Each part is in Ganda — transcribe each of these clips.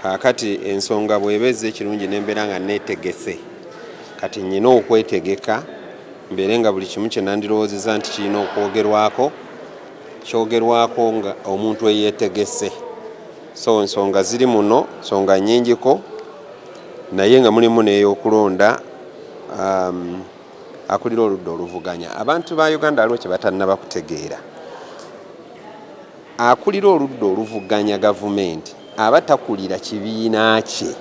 Kakati ensonga bwebeze ekirungi nembeera nga neetegese kati nnyina okwetegeka mbeere nga buli kimu kye nandirowoozezza nti kirina okwogerwako kyogerwako nga omuntu eyeetegese. So ensonga ziri muno, nsonga nnyingiko, naye nga mulimu n'ey'okulonda akulira oludda oluvuganya. Abantu ba Uganda aliwo kye batannaba kutegeera. Akulira oludda oluvuganya gavumenti aba takulira kibiina kye,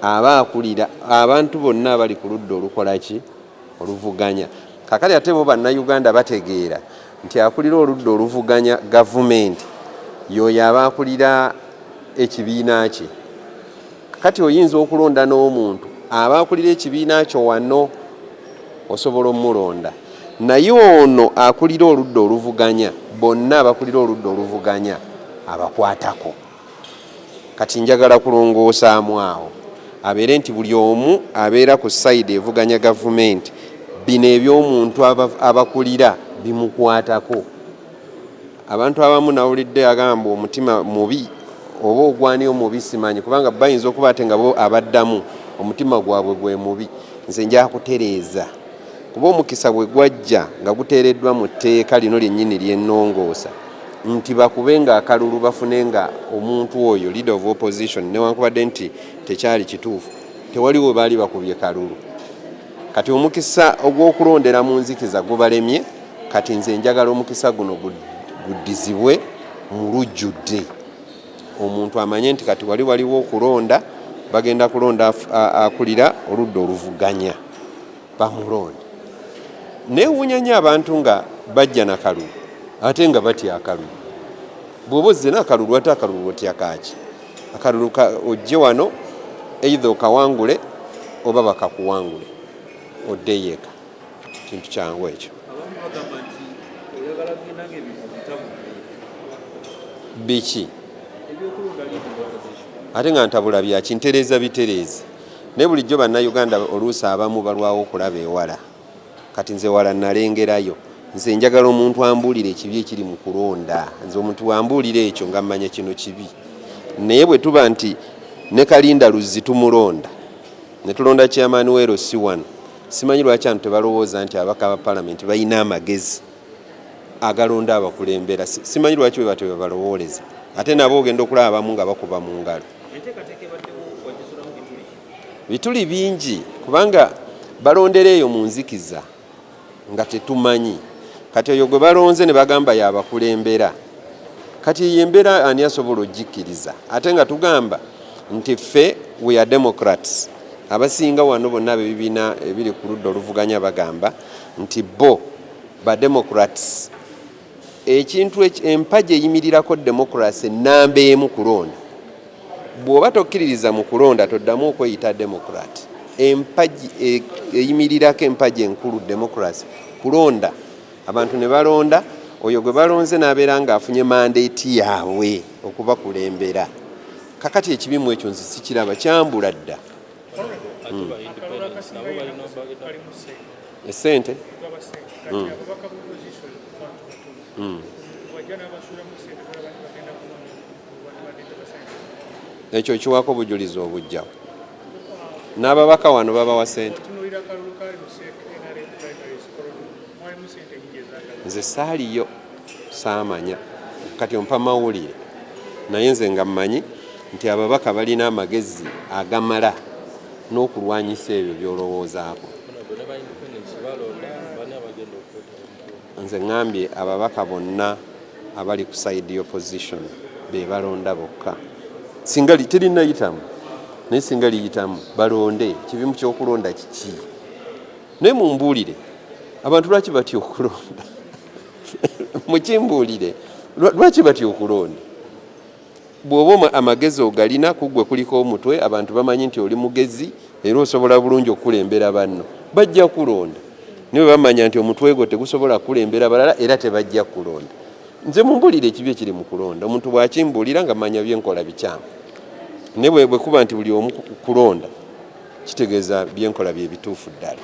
aba akulira abantu bonna abali ku ludda olukola ki oluvuganya. Kakati ate bo bannayuganda bategeera nti akulira oludda oluvuganya gavumenti y'oyo aba akulira ekibiina kye. Kati oyinza okulonda n'omuntu aba akulira ekibiina kyo wano, osobola omulonda, naye ono akulira oludda oluvuganya bonna abakulira oludda oluvuganya abakwatako. Kati njagala kulongoosaamu awo abeere nti buli omu abeera ku sayidi evuganya gavumenti, bino eby'omuntu abakulira bimukwatako. Abantu abamu nawulidde agamba omutima mubi oba ogwani omubi simanyi, kubanga bayinza okuba ate nga bo abaddamu omutima gwabwe gwe mubi. Nze nja kutereeza kuba omukisa bwe gwajja nga guteereddwa mu tteeka lino lyennyini lyennongoosa nti bakube nga akalulu bafune nga omuntu oyo leader of opposition newankubadde nti tekyali kituufu, tewaliwo baali bakubye kalulu. Kati omukisa ogw'okulondera mu nzikiza gubalemye, kati nze njagala omukisa guno guddizibwe mu lujjudde. Omuntu amanye nti kati waliwo okulonda, bagenda kulonda akulira oludda oluvuganya, bamulonde. Neewuunya nnyo abantu nga bajja na kalulu ate nga batya akalulu. Bw'oba ozze n'akalulu ate akalulu otya kaaki? Akalulu ojje wano either okawangule oba bakakuwangule oddeyo eka. Kintu kyangu ekyo. Biki? Ate nga ntabula byaki ntereeza bitereezi. Naye bulijjo bannayuganda oluusi abamu balwawo okulaba ewala. Kati nze wala nalengerayo. Nze njagala omuntu ambuulira ekibi ekiri mu kulonda. Nze omuntu wambuulira ekyo nga mmanya kino kibi. Naye bwe tuba nti ne Kalinda Luzzi tumulonda, ne tulonda Chairman Wero C1, simanyi lwaki abantu tebalowooza nti abaka ba Parliament balina amagezi agalonda abakulembera. Simanyi lwaki bwe batyo balowooleza. Ate nabo ogenda okulaba abamu nga bakuba mu ngalo. Bituli bingi kubanga balondera eyo mu nzikiza nga tetumanyi. Kati oyo gwe balonze ne bagamba yabakulembera. Kati yembera ani asobola ogikkiriza? Ate nga tugamba nti ffe we are democrats. Abasinga wano bonna b'ebibiina ebiri ku ludda oluvuganya bagamba nti bo ba democrats. Ekintu empagi eyimirirako democracy nnamba emu kulonda. Bw'oba tokkiririza mu kulonda toddamu okweyita democrat. Empagi eyimirirako empagi enkulu democracy kulonda. Abantu ne balonda, oyo gwe balonze n'abeera ng'afunye mandate yaabwe okuba kulembera. Kakati ekibimu ekyo nze sikiraba, kyambula dda. Esente? Ekyo kiwako bujulizi obujjawo. N'ababaka wano babawa sente. Nze saaliyo saamanya kati ompa mawulire, naye nze nga mmanyi nti ababaka balina amagezi agamala n'okulwanyisa ebyo by'olowoozaako. Nze ngambye ababaka bonna abali ku side y'opposition be balonda bokka. Singa terinayitamu naye singa liyitamu balonde. Kibimu ky'okulonda kiki? Naye mumbuulire abantu lwaki batya okulonda? Mukimbuulire lwaki batya okulonda? Bw'oba amagezi ogalina kuggwe kuliko omutwe, abantu bamanyi nti oli mugezi era osobola bulungi okukulembera banno, bajja kulonda. Niwe bamanya nti omutwe gwo tegusobola kukulembera balala era tebajja kulonda. Nze mumbuulire ekibi ekiri mu kulonda. Omuntu bw'akimbuulira nga manya byenkola bikyamu. Ne bwe kuba nti buli omu kulonda kitegeeza byenkola bye bituufu ddala.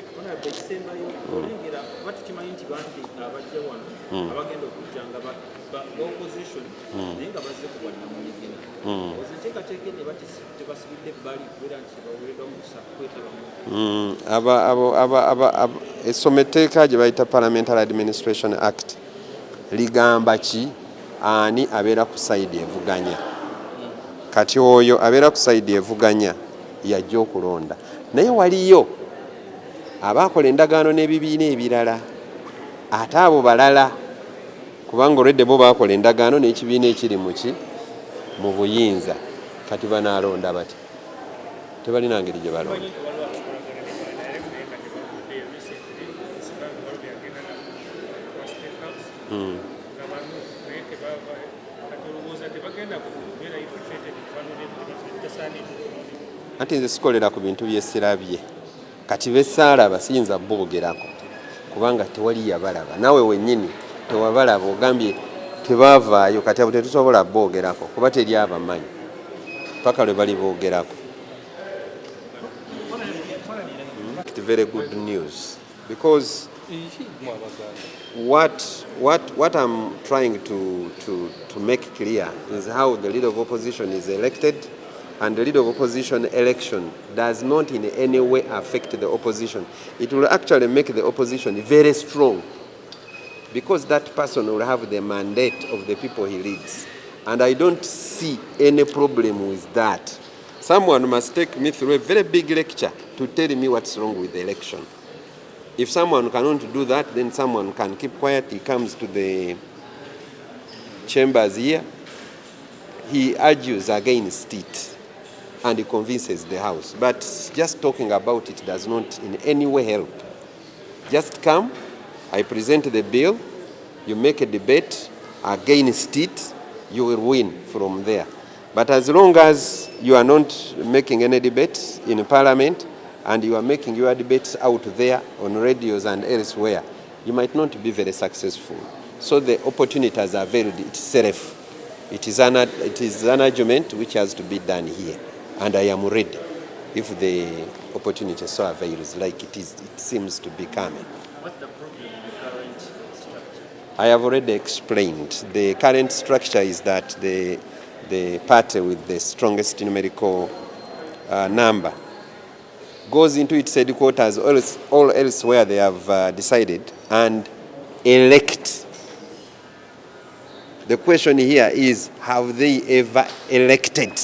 essometeeka gye bayita Parliamentary Administration Act ligamba ki ani abeera ku sayidi evuganya. Kati oyo abeera ku sayidi evuganya yajja okulonda, naye waliyo abaakola endagaano n'ebibiina ebirala ate abo balala, kubanga olwedde bo baakola endagaano n'ekibiina ekiri mu buyinza, kati banaalonda bati tebalina ngeri gye balonda. Anti nze sikolera ku bintu byesirabye, kati besaalaba siyinza boogerako kubanga tewali yabalaba, naawe wennyini tewabalaba, ogambye tebaavaayo, kati abo tetusobola boogerako kuba teri abamanyi paka lwe bali boogerako. Very good news, because what I'm trying to make clear is how the leader of opposition is elected, and the leader of opposition election does not in any way affect the opposition. It will actually make the opposition very strong, because that person will have the mandate of the people he leads. And I don't see any problem with that. Someone must take me through a very big lecture to tell me what's wrong with the election. If someone cannot do that, then someone can keep quiet. He comes to the chambers here, he argues against it and he convinces the House. But just talking about it does not in any way help. Just come, I present the bill, you make a debate against it, you will win from there. But as long as you are not making any debates in Parliament and you are making your debates out there on radios and elsewhere, you might not be very successful. So the opportunity has availed itself. It is an argument which has to be done here, and I am ready if the opportunity so avails, like it seems to be coming. What's the problem with the current structure? I have already explained. The current structure is that the party with the strongest numerical number goes into its headquarters all elsewhere they have decided and elect. The question here is, have they ever elected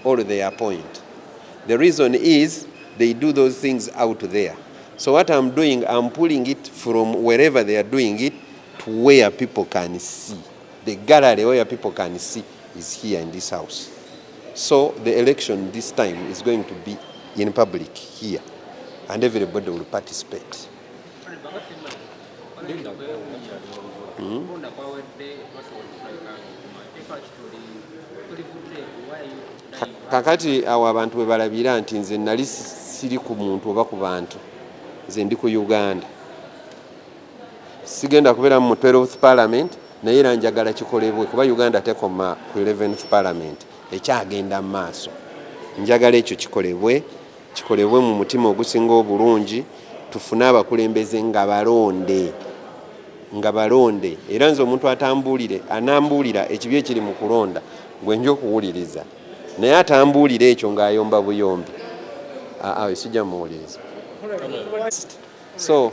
or they appoint? The reason is they do those things out there. So what I'm doing, I'm pulling it from wherever they are doing it to where people can see. The gallery where people can see is here in this house. So the election this time is going to be in public here, and everybody will participate. Kakati awo abantu bwe balabira nti nze nali siri ku muntu oba ku bantu, nze ndi ku Uganda, sigenda kubeera mu 12th parliament, naye era njagala kikolebwe kuba Uganda tekoma ku 11th parliament, ekyagenda mu maaso. Njagala ekyo kikolebwe mu mutima ogusinga obulungi, tufune abakulembeze nga balonde, era nze omuntu anambuulira ekibi ekiri mu kulonda gwe nja okuwuliriza, naye atambuulira ekyo ng'ayomba buyombi, sijja muwuliriza. So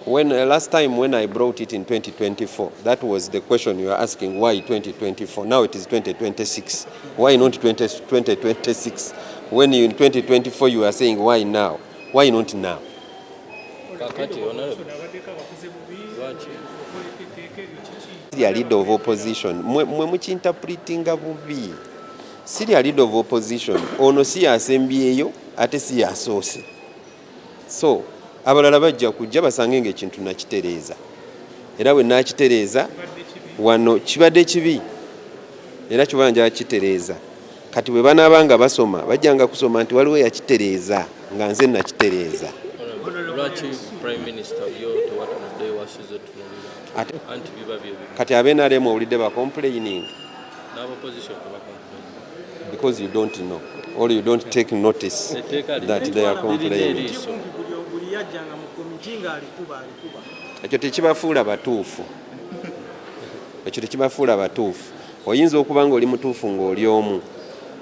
last time when I brought it in 2024, that was the question you were asking, why 2024? Now it is 2026. Why not 2026? When in 2024 you are saying why now? Why not now? Serial leader of opposition. Mwe mukinterpretinga bubi. Serial leader of opposition. Ono si yasembyeyo ate si yasoose. So abalala bajja kujja basange ng'ekintu nakitereeza, era bwe nakitereeza wano kibadde kibi, era kibala nja kitereeza. Kati bwe banaaba nga basoma bajjanga kusoma nti waliwo yakitereeza nga nze nakitereeza. Kati abeNRM owulidde ba complaining because you don't know or you don't take notice that they are complaining. Ekyo tekibafuula batuufu. oyinza okuba nga oli mutuufu ng'oli omu.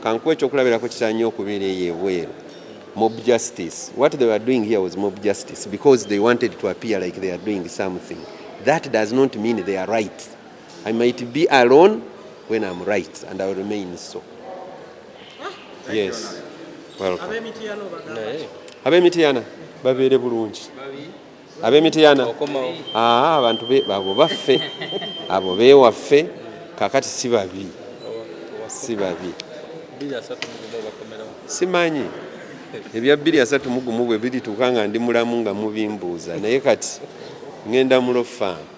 Kankuwa ekyokulabirako kitera nnyo okubeera eyo ebweru. Mob justice. What they were doing here was mob justice because they wanted to appear like they are doing something. That does not mean they are right. I might be alone when I'm right, and I will remain so. Yes. Welcome. Ab'Emityana babeere bulungi. Ab'Emityana abantu abo baffe abo beewaffe kakati si babi. Simanyi ebya 231 bwe birituuka nga ndi mulamu nga mubimbuuza naye kati ngenda mulo faamu.